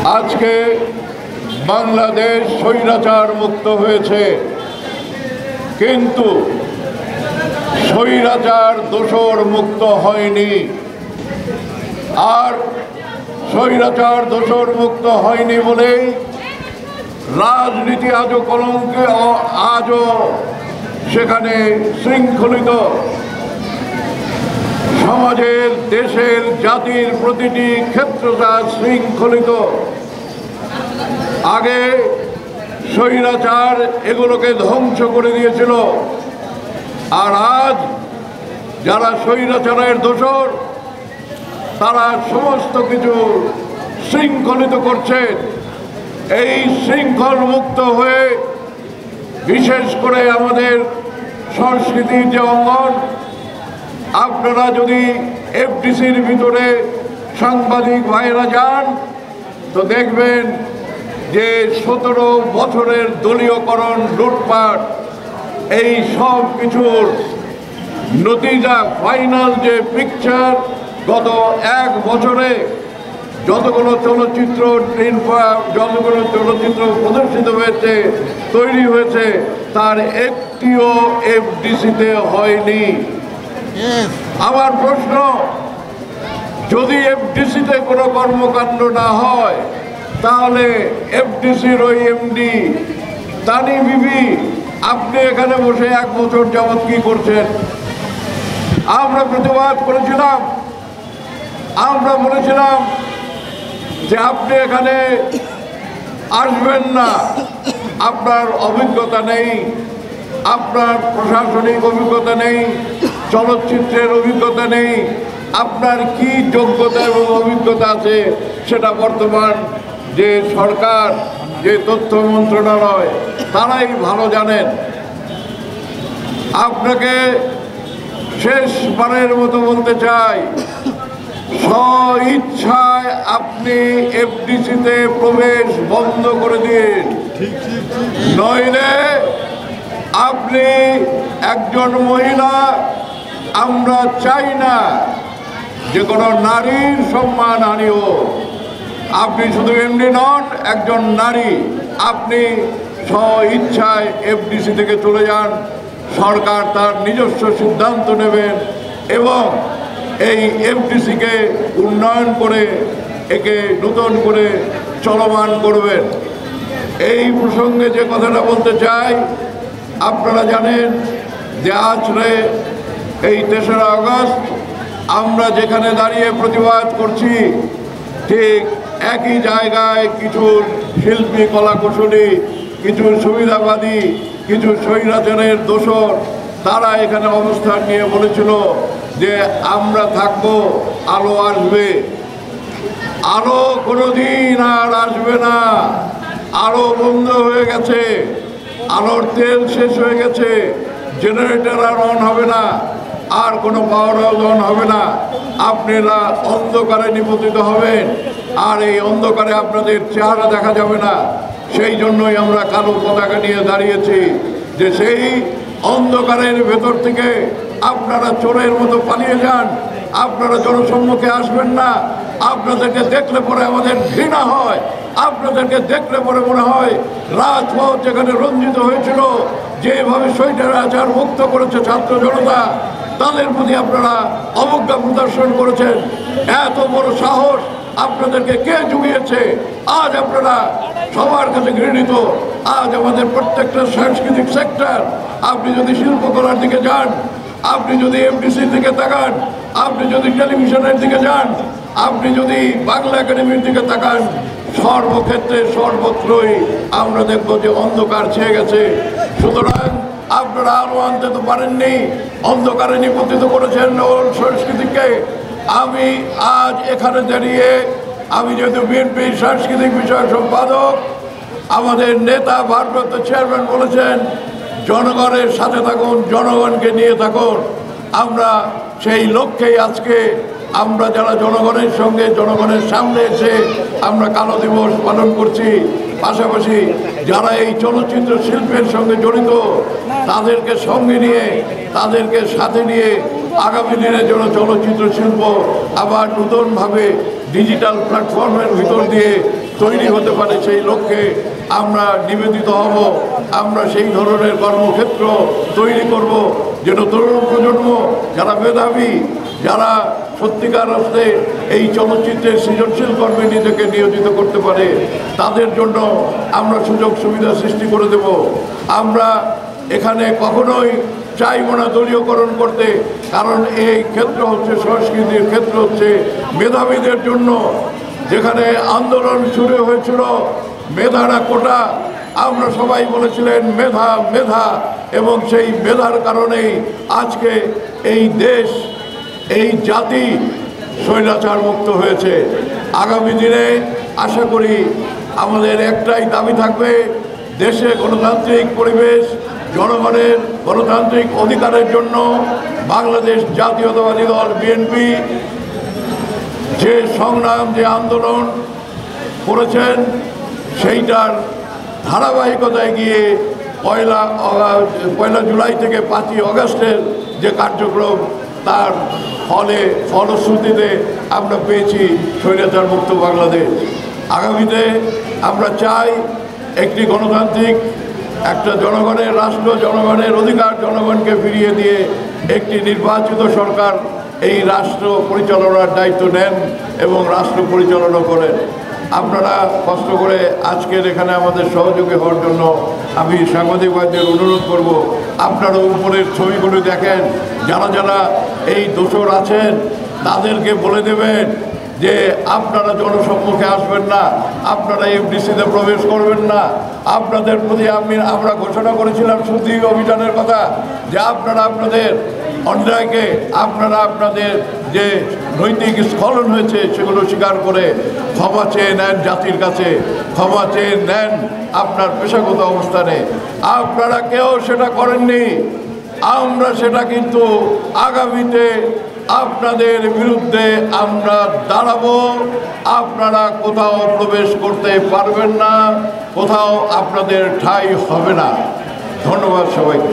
আজকে বাংলাদেশ স্বৈরাচার মুক্ত হয়েছে, কিন্তু স্বৈরাচার দোসর মুক্ত হয়নি। আর স্বৈরাচার দোসর মুক্ত হয়নি বলেই রাজনীতি আজও কলঙ্কে, আজও সেখানে শৃঙ্খলিত। সমাজের, দেশের, জাতির প্রতিটি ক্ষেত্রটা শৃঙ্খলিত। আগে স্বৈরাচার এগুলোকে ধ্বংস করে দিয়েছিল, আর আজ যারা স্বৈরাচারের দোসর তারা সমস্ত কিছু শৃঙ্খলিত করছে। এই শৃঙ্খল মুক্ত হয়ে বিশেষ করে আমাদের সংস্কৃতির যে অঙ্গন, আপনারা যদি এফডিসির ভিতরে সাংবাদিক ভাইরা যান তো দেখবেন যে 17 বছরের দলীয়করণ, লুটপাট, এই সব কিছুর নতিজা, ফাইনাল যে পিকচার গত 1 বছরে যতগুলো চলচ্চিত্র প্রদর্শিত হয়েছে, তৈরি হয়েছে, তার একটিও এফডিসিতে হয়নি। আমার প্রশ্ন, যদি এফডিসিতে কোনো কর্মকাণ্ড না হয় তাহলে এফডিসির ওই এমডি তানি বিবি, আপনি এখানে বসে 1 বছর যাবৎ কি করছেন? আমরা প্রতিবাদ করেছিলাম, আমরা বলেছিলাম যে আপনি এখানে আসবেন না, আপনার অভিজ্ঞতা নেই, আপনার প্রশাসনিক অভিজ্ঞতা নেই, চলচ্চিত্রের অভিজ্ঞতা নেই, আপনার কি যোগ্যতা এবং অভিজ্ঞতা আছে সেটা বর্তমান যে সরকার, যে তথ্য মন্ত্রণালয়, তারাই ভালো জানেন। আপনাকে শেষবারের মতো বলতে চাই, স্ব-ইচ্ছায় আপনি এফডিসিতে প্রবেশ বন্ধ করে দিন, নইলে আপনি একজন মহিলা, আমরা চাই না যে কোনো নারীর সম্মান হানি হোক। আপনি শুধু এমডি নন, একজন নারী, আপনি স্ব-ইচ্ছায় এফডিসি থেকে চলে যান। সরকার তার নিজস্ব সিদ্ধান্ত নেবেন এবং এই এফডিসিকে উন্নয়ন করে একে নতুন করে চলমান করবেন। এই প্রসঙ্গে যে কথাটা বলতে চাই, আপনারা জানেন যে আজকে এই 3রা আগস্ট আমরা যেখানে দাঁড়িয়ে প্রতিবাদ করছি, ঠিক একই জায়গায় কিছু শিল্পী, কলাকুশলী, কিছু সুবিধাবাদী, কিছু স্বৈরাচারের দোসর, তারা এখানে অবস্থান নিয়ে বলেছিল যে আমরা থাকবো, আলো আসবে। আলো কোনোদিন আর আসবে না, আলো বন্ধ হয়ে গেছে, আলোর তেল শেষ হয়ে গেছে, জেনারেটর আর অন হবে না, আর কোনো পাওয়ার হাউস অন হবে না। আপনারা অন্ধকারে নিপতিত হবেন, আর এই অন্ধকারে আপনাদের চেহারা দেখা যাবে না। সেই জন্যই আমরা কালো পতাকা নিয়ে দাঁড়িয়েছি, যে সেই অন্ধকারের ভেতর থেকে আপনারা চোরের মতো পালিয়ে যান, আপনারা জনসম্মুখে আসবেন না। আপনাদেরকে দেখলে পরে আমাদের ঘৃণা হয়, আপনাদেরকে দেখলে পরে মনে হয় রাজপথ যেখানে রঞ্জিত হয়েছিল, যেভাবে স্বৈরাচার মুক্ত করেছে ছাত্র জনতা, তাদের প্রতি আপনারা অবজ্ঞা প্রদর্শন করেছেন। এত বড় সাহস আপনাদেরকে কে জুগিয়েছে? আজ আপনারা সবার কাছে ঘৃণিত। আজ আমাদের প্রত্যেকটা সাংস্কৃতিক সেক্টর, আপনি যদি শিল্পকলার দিকে যান, আপনি যদি এফডিসির দিকে তাকান, আপনি যদি টেলিভিশনের দিকে যান, আপনি যদি বাংলা একাডেমির দিকে তাকান, সর্বক্ষেত্রে সর্বত্রই আমরা দেখব যে অন্ধকার ছেয়ে গেছে। সুতরাং আপনারা আলো আনতে তো পারেননি, অন্ধকারে নিপতিত করেছেন সংস্কৃতিকে। আমি আজ এখানে দাঁড়িয়ে, আমি যেহেতু বিএনপির সাংস্কৃতিক বিষয়ক সম্পাদক, আমাদের নেতা ভারপ্রাপ্ত চেয়ারম্যান বলেছেন জনগণের সাথে থাকুন, জনগণকে নিয়ে থাকুন। আমরা সেই লক্ষ্যেই আজকে আমরা যারা জনগণের সঙ্গে, জনগণের সামনে এসে আমরা কালো দিবস পালন করছি। পাশাপাশি যারা এই চলচ্চিত্র শিল্পের সঙ্গে জড়িত, তাদেরকে সঙ্গে নিয়ে, তাদেরকে সাথে নিয়ে আগামী দিনের জন্য চলচ্চিত্র শিল্প আবার নতুনভাবে ডিজিটাল প্ল্যাটফর্মের ভিতর দিয়ে তৈরি হতে পারে, সেই লক্ষ্যে আমরা নিবেদিত হব। আমরা সেই ধরনের কর্মক্ষেত্র তৈরি করব যেন তরুণ প্রজন্ম যারা মেধাবী, যারা সত্যিকার অর্থে এই চলচ্চিত্রের সৃজনশীল কর্মে নিজেকে নিয়োজিত করতে পারে, তাদের জন্য আমরা সুযোগ সুবিধা সৃষ্টি করে দেব। আমরা এখানে কখনোই চাইব না দলীয়করণ করতে, কারণ এই ক্ষেত্র হচ্ছে সংস্কৃতির ক্ষেত্র, হচ্ছে মেধাবীদের জন্য। যেখানে আন্দোলন শুরু হয়েছিল মেধারা কোটা, আমরা সবাই বলেছিলেন মেধা মেধা, এবং সেই মেধার কারণেই আজকে এই দেশ, এই জাতি স্বৈরাচার মুক্ত হয়েছে। আগামী দিনে আশা করি আমাদের একটাই দাবি থাকবে, দেশে গণতান্ত্রিক পরিবেশ, জনগণের গণতান্ত্রিক অধিকারের জন্য বাংলাদেশ জাতীয়তাবাদী দল বিএনপি যে সংগ্রাম, যে আন্দোলন করেছেন, সেইটার ধারাবাহিকতায় গিয়ে পয়লা জুলাই থেকে 5ই আগস্টের যে কার্যক্রম, তার ফলশ্রুতিতে আমরা পেয়েছি স্বৈরাচার মুক্ত বাংলাদেশ। আগামীতে আমরা চাই একটি গণতান্ত্রিক, একটা জনগণের রাষ্ট্র, জনগণের অধিকার জনগণকে ফিরিয়ে দিয়ে একটি নির্বাচিত সরকার এই রাষ্ট্র পরিচালনার দায়িত্ব নেন এবং রাষ্ট্র পরিচালনা করেন। আপনারা কষ্ট করে আজকের এখানে আমাদের সহযোগী হওয়ার জন্য আমি সাংবাদিক ভাইদের অনুরোধ করব, আপনারা উপরের ছবিগুলো দেখেন, যারা যারা এই দোষর আছেন তাদেরকে বলে দেবেন যে আপনারা জনসম্মুখে আসবেন না, আপনারা এফডিসিতে প্রবেশ করবেন না। আপনাদের প্রতি আমরা ঘোষণা করেছিলাম শুদ্ধি অভিযানের কথা, যে আপনারা আপনাদের অন্যায়কে, আপনাদের যে নৈতিক স্খলন হয়েছে সেগুলো স্বীকার করে ক্ষমা চেয়ে নেন, জাতির কাছে ক্ষমা চেয়ে নেন আপনার পেশাগত অবস্থানে। আপনারা কেউ সেটা করেননি, আমরা সেটা কিন্তু আগামীতে আপনাদের বিরুদ্ধে আমরা দাঁড়াবো। আপনারা কোথাও প্রবেশ করতে পারবেন না, কোথাও আপনাদের ঠাঁই হবে না। ধন্যবাদ সবাইকে।